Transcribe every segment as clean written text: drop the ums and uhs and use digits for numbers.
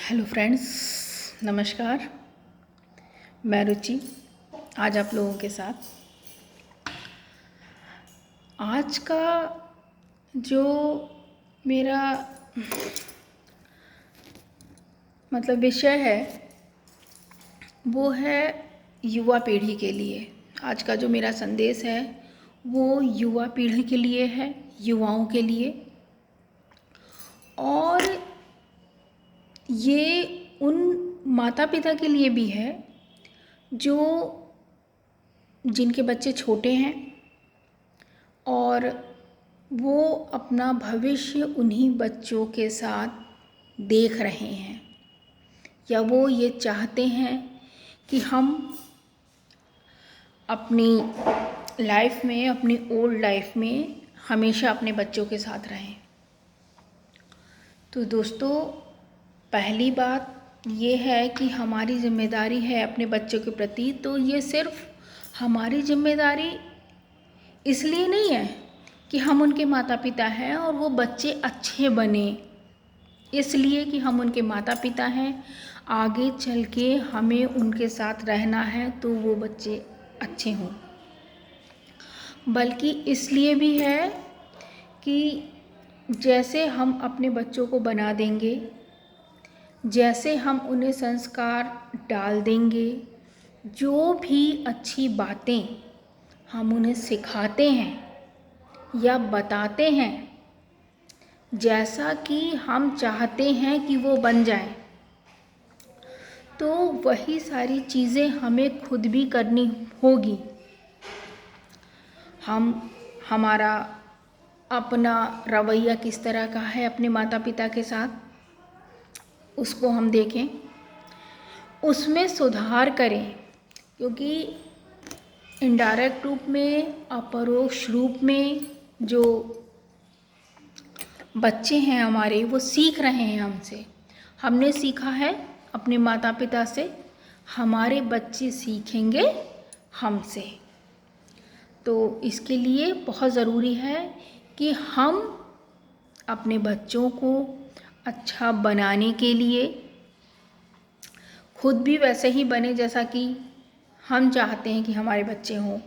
Hello friends, नमस्कार। मैं रुचि आज आप लोगों के साथ आज का जो मेरा विषय है वो है युवा पीढ़ी के लिए। आज का जो मेरा संदेश है वो युवा पीढ़ी के लिए है, युवाओं के लिए। और ये उन माता पिता के लिए भी है जो जिनके बच्चे छोटे हैं और वो अपना भविष्य उन्हीं बच्चों के साथ देख रहे हैं, या वो ये चाहते हैं कि हम अपनी लाइफ में, अपनी ओल्ड लाइफ में हमेशा अपने बच्चों के साथ रहें। तो दोस्तों, पहली बात ये है कि हमारी जिम्मेदारी है अपने बच्चों के प्रति। तो ये सिर्फ हमारी जिम्मेदारी इसलिए नहीं है कि हम उनके माता पिता हैं और वो बच्चे अच्छे बने, इसलिए कि हम उनके माता पिता हैं। आगे चल के हमें उनके साथ रहना है तो वो बच्चे अच्छे हों, बल्कि इसलिए भी है कि जैसे हम अपने बच्चों को बना देंगे, जैसे हम उन्हें संस्कार डाल देंगे, जो भी अच्छी बातें हम उन्हें सिखाते हैं या बताते हैं, जैसा कि हम चाहते हैं कि वो बन जाए, तो वही सारी चीज़ें हमें खुद भी करनी होगी। हमारा अपना रवैया किस तरह का है अपने माता पिता के साथ, उसको हम देखें, उसमें सुधार करें। क्योंकि इनडायरेक्ट रूप में, अपरोक्ष रूप में जो बच्चे हैं हमारे, वो सीख रहे हैं हमसे। हमने सीखा है अपने माता पिता से, हमारे बच्चे सीखेंगे हमसे। तो इसके लिए बहुत ज़रूरी है कि हम अपने बच्चों को अच्छा बनाने के लिए खुद भी वैसे ही बने जैसा कि हम चाहते हैं कि हमारे बच्चे हों।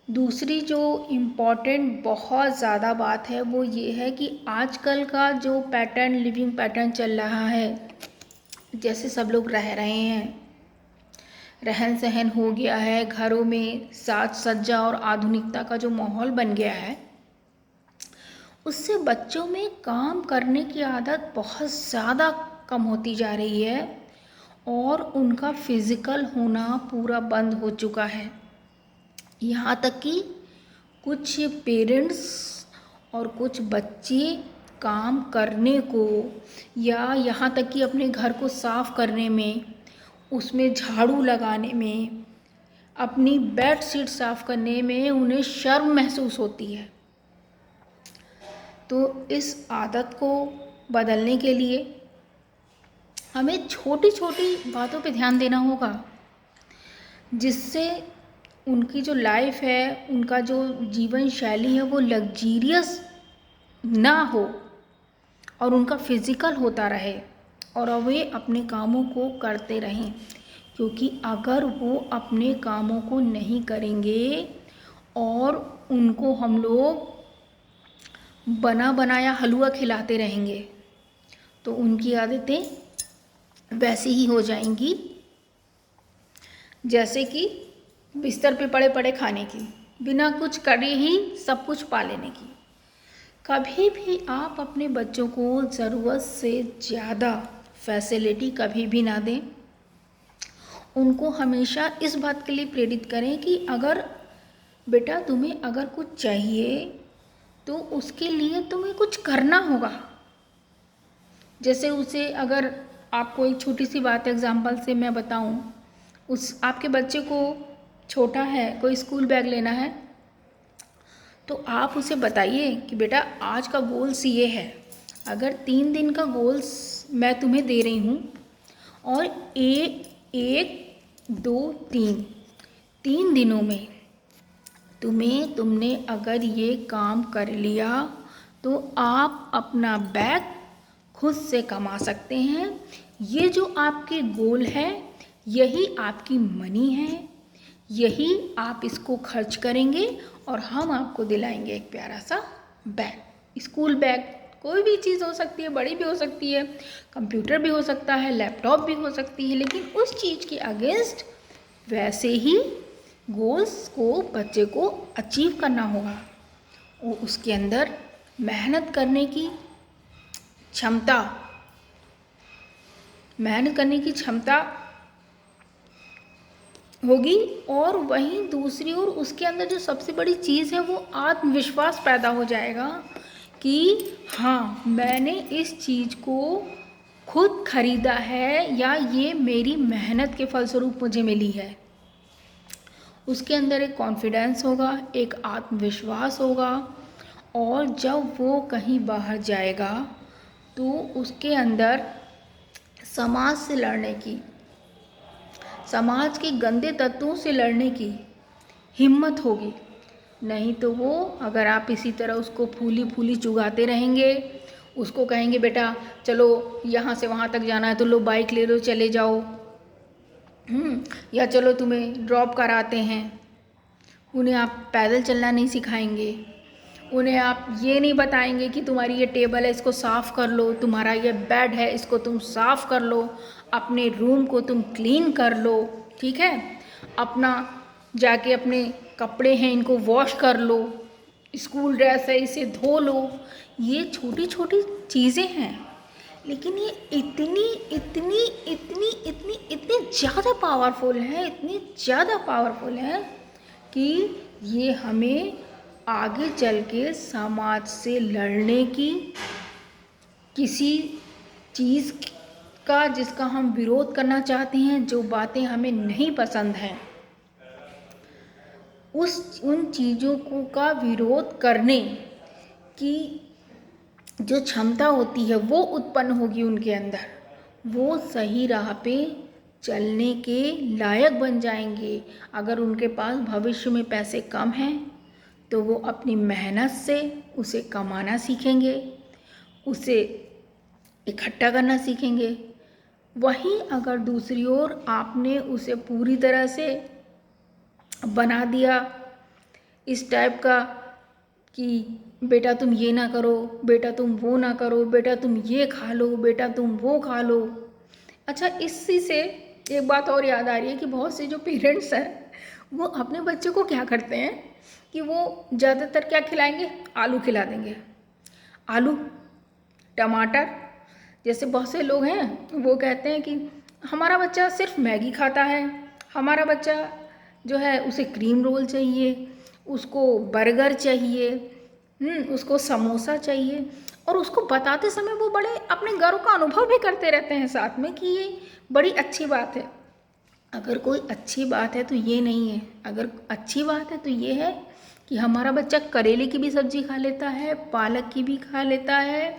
दूसरी जो इम्पॉर्टेंट बहुत ज़्यादा बात है वो ये है कि आजकल का जो पैटर्न, लिविंग पैटर्न चल रहा है, जैसे सब लोग रह रहे हैं, रहन सहन हो गया है, घरों में साज सज्जा और आधुनिकता का जो माहौल बन गया है, उससे बच्चों में काम करने की आदत बहुत ज़्यादा कम होती जा रही है और उनका फिज़िकल होना पूरा बंद हो चुका है। यहाँ तक कि कुछ पेरेंट्स और कुछ बच्चे काम करने को, या यहाँ तक कि अपने घर को साफ़ करने में, उसमें झाड़ू लगाने में, अपनी बेड शीट साफ़ करने में उन्हें शर्म महसूस होती है। तो इस आदत को बदलने के लिए हमें छोटी छोटी बातों पे ध्यान देना होगा, जिससे उनकी जो लाइफ है, उनका जो जीवन शैली है, वो लग्जीरियस ना हो और उनका फिज़िकल होता रहे और वे अपने कामों को करते रहें। क्योंकि अगर वो अपने कामों को नहीं करेंगे और उनको हम लोग बना बनाया हलवा खिलाते रहेंगे, तो उनकी आदतें वैसी ही हो जाएंगी जैसे कि बिस्तर पे पड़े पड़े खाने की, बिना कुछ करे ही सब कुछ पा लेने की। कभी भी आप अपने बच्चों को ज़रूरत से ज़्यादा फैसिलिटी कभी भी ना दें। उनको हमेशा इस बात के लिए प्रेरित करें कि अगर बेटा तुम्हें अगर कुछ चाहिए तो उसके लिए तुम्हें कुछ करना होगा। जैसे उसे, अगर आपको एक छोटी सी बात एग्जांपल से मैं बताऊं, आपके बच्चे को छोटा है, कोई स्कूल बैग लेना है, तो आप उसे बताइए कि बेटा आज का गोल्स ये है, अगर 3 दिन का गोल्स मैं तुम्हें दे रही हूँ और 3 दिनों में तुमने अगर ये काम कर लिया तो आप अपना बैग खुद से कमा सकते हैं। ये जो आपके गोल है, यही आपकी मनी है, यही आप इसको खर्च करेंगे और हम आपको दिलाएंगे एक प्यारा सा बैग, स्कूल बैग। कोई भी चीज़ हो सकती है, बड़ी भी हो सकती है, कंप्यूटर भी हो सकता है, लैपटॉप भी हो सकती है, लेकिन उस चीज़ के अगेंस्ट वैसे ही गोल्स को बच्चे को अचीव करना होगा। वो उसके अंदर मेहनत करने की क्षमता होगी, और वहीं दूसरी ओर उसके अंदर जो सबसे बड़ी चीज़ है वो आत्मविश्वास पैदा हो जाएगा कि हाँ, मैंने इस चीज़ को खुद खरीदा है या ये मेरी मेहनत के फलस्वरूप मुझे मिली है। उसके अंदर एक कॉन्फिडेंस होगा, एक आत्मविश्वास होगा, और जब वो कहीं बाहर जाएगा तो उसके अंदर समाज से लड़ने की, समाज के गंदे तत्वों से लड़ने की हिम्मत होगी। नहीं तो वो, अगर आप इसी तरह उसको फूली फूली चुगाते रहेंगे, उसको कहेंगे बेटा चलो यहाँ से वहाँ तक जाना है तो लो बाइक ले लो चले जाओ, या चलो तुम्हें ड्रॉप कराते हैं, उन्हें आप पैदल चलना नहीं सिखाएंगे, उन्हें आप ये नहीं बताएंगे कि तुम्हारी ये टेबल है इसको साफ़ कर लो, तुम्हारा ये बेड है इसको तुम साफ़ कर लो, अपने रूम को तुम क्लीन कर लो, ठीक है, अपना जाके अपने कपड़े हैं इनको वॉश कर लो, स्कूल ड्रेस है इसे धो लो। ये छोटी छोटी चीज़ें हैं, लेकिन ये इतनी इतनी इतनी इतनी इतनी ज़्यादा पावरफुल है, इतनी ज़्यादा पावरफुल है कि ये हमें आगे चल के समाज से लड़ने की, किसी चीज़ का जिसका हम विरोध करना चाहते हैं, जो बातें हमें नहीं पसंद हैं, उन चीज़ों को का विरोध करने की जो क्षमता होती है वो उत्पन्न होगी उनके अंदर। वो सही राह पे चलने के लायक बन जाएंगे। अगर उनके पास भविष्य में पैसे कम हैं तो वो अपनी मेहनत से उसे कमाना सीखेंगे, उसे इकट्ठा करना सीखेंगे। वहीं अगर दूसरी ओर आपने उसे पूरी तरह से बना दिया इस टाइप का कि बेटा तुम ये ना करो, बेटा तुम वो ना करो, बेटा तुम ये खा लो, बेटा तुम वो खा लो। अच्छा, इसी से एक बात और याद आ रही है कि बहुत से जो पेरेंट्स हैं वो अपने बच्चों को क्या करते हैं कि वो ज़्यादातर क्या खिलाएंगे, आलू खिला देंगे, आलू टमाटर। जैसे बहुत से लोग हैं वो कहते हैं कि हमारा बच्चा सिर्फ मैगी खाता है, हमारा बच्चा जो है उसे क्रीम रोल चाहिए, उसको बर्गर चाहिए, उसको समोसा चाहिए। और उसको बताते समय वो बड़े अपने गर्व का अनुभव भी करते रहते हैं साथ में कि ये बड़ी अच्छी बात है। अगर कोई अच्छी बात है तो ये नहीं है, अगर अच्छी बात है तो ये है कि हमारा बच्चा करेले की भी सब्ज़ी खा लेता है, पालक की भी खा लेता है,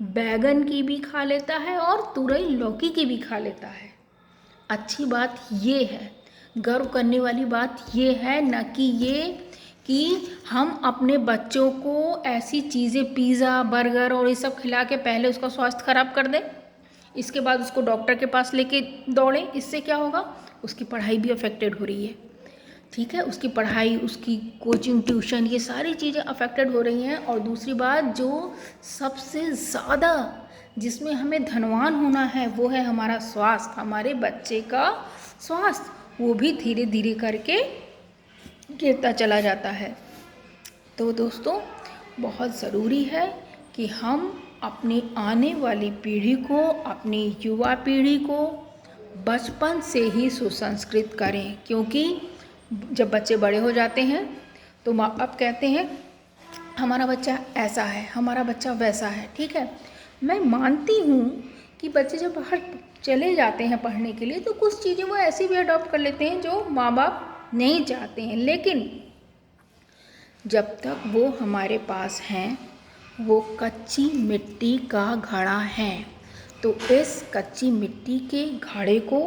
बैगन की भी खा लेता है और तुरई लौकी की भी खा लेता है। अच्छी बात ये है, गर्व करने वाली बात ये है, न कि ये कि हम अपने बच्चों को ऐसी चीज़ें पिज़्ज़ा बर्गर और ये सब खिला के पहले उसका स्वास्थ्य खराब कर दें, इसके बाद उसको डॉक्टर के पास लेके दौड़ें। इससे क्या होगा, उसकी पढ़ाई भी अफेक्टेड हो रही है, ठीक है, उसकी पढ़ाई, उसकी कोचिंग ट्यूशन, ये सारी चीज़ें अफेक्टेड हो रही हैं। और दूसरी बात जो सबसे ज़्यादा जिसमें हमें धनवान होना है वो है हमारा स्वास्थ्य, हमारे बच्चे का स्वास्थ्य, वो भी धीरे धीरे करके गिरता चला जाता है। तो दोस्तों, बहुत ज़रूरी है कि हम अपनी आने वाली पीढ़ी को, अपनी युवा पीढ़ी को बचपन से ही सुसंस्कृत करें, क्योंकि जब बच्चे बड़े हो जाते हैं तो माँ बाप कहते हैं हमारा बच्चा ऐसा है, हमारा बच्चा वैसा है, ठीक है। मैं मानती हूँ कि बच्चे जब बाहर चले जाते हैं पढ़ने के लिए तो कुछ चीज़ें वो ऐसी भी अडॉप्ट कर लेते हैं जो माँ बाप नहीं चाहते हैं, लेकिन जब तक वो हमारे पास हैं वो कच्ची मिट्टी का घड़ा है। तो इस कच्ची मिट्टी के घड़े को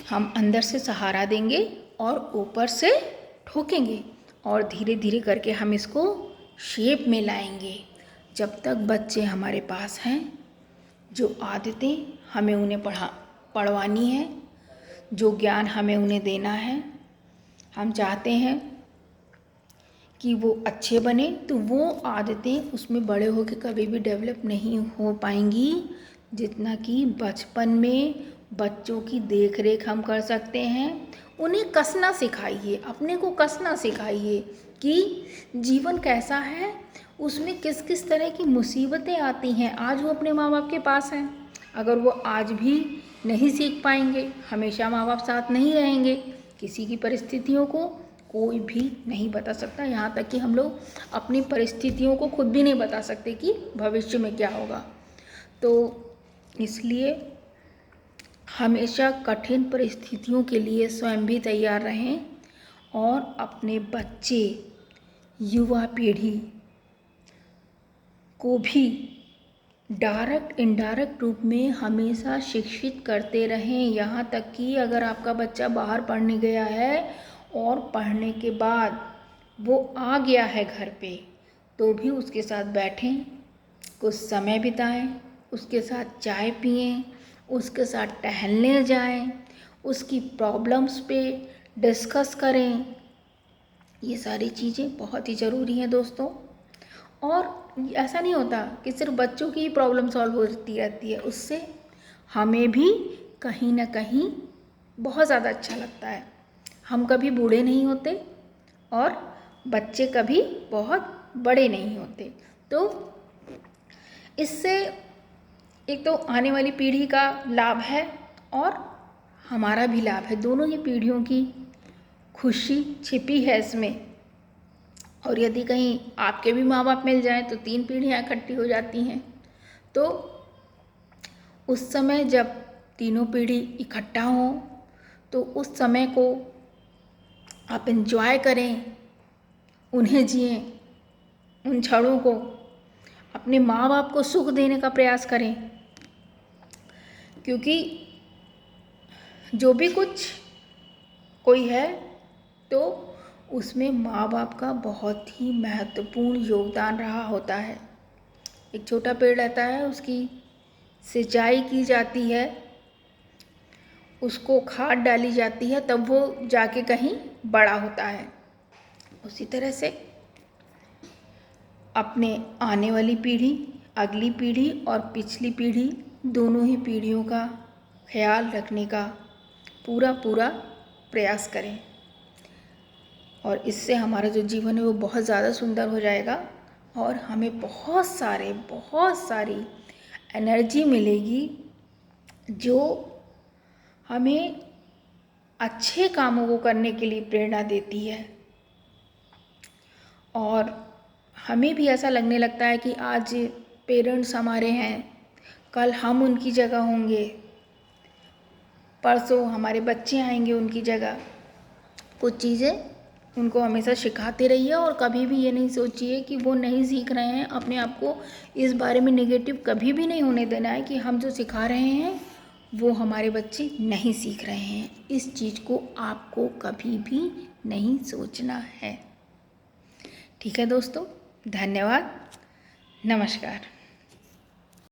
हम अंदर से सहारा देंगे और ऊपर से ठोकेंगे और धीरे धीरे करके हम इसको शेप में लाएंगे। जब तक बच्चे हमारे पास हैं, जो आदतें हमें उन्हें पढ़वानी है, जो ज्ञान हमें उन्हें देना है, हम चाहते हैं कि वो अच्छे बने, तो वो आदतें उसमें बड़े होकर कभी भी डेवलप नहीं हो पाएंगी जितना कि बचपन में बच्चों की देख रेख हम कर सकते हैं। उन्हें कसना सिखाइए, अपने को कसना सिखाइए कि जीवन कैसा है, उसमें किस किस तरह की मुसीबतें आती हैं। आज वो अपने माँ बाप के पास हैं, अगर वो आज भी नहीं सीख पाएंगे, हमेशा माँ बाप साथ नहीं रहेंगे, किसी की परिस्थितियों को कोई भी नहीं बता सकता। यहाँ तक कि हम लोग अपनी परिस्थितियों को खुद भी नहीं बता सकते कि भविष्य में क्या होगा। तो इसलिए हमेशा कठिन परिस्थितियों के लिए स्वयं भी तैयार रहें और अपने बच्चे, युवा पीढ़ी को भी डायरेक्ट इनडायरेक्ट रूप में हमेशा शिक्षित करते रहें। यहाँ तक कि अगर आपका बच्चा बाहर पढ़ने गया है और पढ़ने के बाद वो आ गया है घर पे, तो भी उसके साथ बैठें, कुछ समय बिताएं, उसके साथ चाय पिएं, उसके साथ टहलने जाएं, उसकी प्रॉब्लम्स पे डिस्कस करें। ये सारी चीज़ें बहुत ही ज़रूरी हैं दोस्तों। और ऐसा नहीं होता कि सिर्फ बच्चों की ही प्रॉब्लम सॉल्व होती रहती है, उससे हमें भी कहीं ना कहीं बहुत ज़्यादा अच्छा लगता है। हम कभी बूढ़े नहीं होते और बच्चे कभी बहुत बड़े नहीं होते। तो इससे एक तो आने वाली पीढ़ी का लाभ है और हमारा भी लाभ है, दोनों ही पीढ़ियों की खुशी छिपी है इसमें। और यदि कहीं आपके भी माँ बाप मिल जाएं तो 3 पीढ़ियाँ इकट्ठी हो जाती हैं। तो उस समय जब तीनों पीढ़ी इकट्ठा हों तो उस समय को आप एंजॉय करें, उन्हें जिएं, उन क्षणों को, अपने माँ बाप को सुख देने का प्रयास करें, क्योंकि जो भी कुछ कोई है तो उसमें माँ बाप का बहुत ही महत्वपूर्ण योगदान रहा होता है। एक छोटा पेड़ रहता है, उसकी सिंचाई की जाती है, उसको खाद डाली जाती है, तब वो जाके कहीं बड़ा होता है। उसी तरह से अपने आने वाली पीढ़ी, अगली पीढ़ी और पिछली पीढ़ी, दोनों ही पीढ़ियों का ख्याल रखने का पूरा प्रयास करें। और इससे हमारा जो जीवन है वो बहुत ज़्यादा सुंदर हो जाएगा और हमें बहुत सारी एनर्जी मिलेगी जो हमें अच्छे कामों को करने के लिए प्रेरणा देती है। और हमें भी ऐसा लगने लगता है कि आज पेरेंट्स हमारे हैं, कल हम उनकी जगह होंगे, परसों हमारे बच्चे आएंगे उनकी जगह। कुछ चीज़ें उनको हमेशा सिखाते रहिए और कभी भी ये नहीं सोचिए कि वो नहीं सीख रहे हैं। अपने आप को इस बारे में नेगेटिव कभी भी नहीं होने देना है कि हम जो सिखा रहे हैं वो हमारे बच्चे नहीं सीख रहे हैं। इस चीज़ को आपको कभी भी नहीं सोचना है। ठीक है दोस्तों, धन्यवाद, नमस्कार।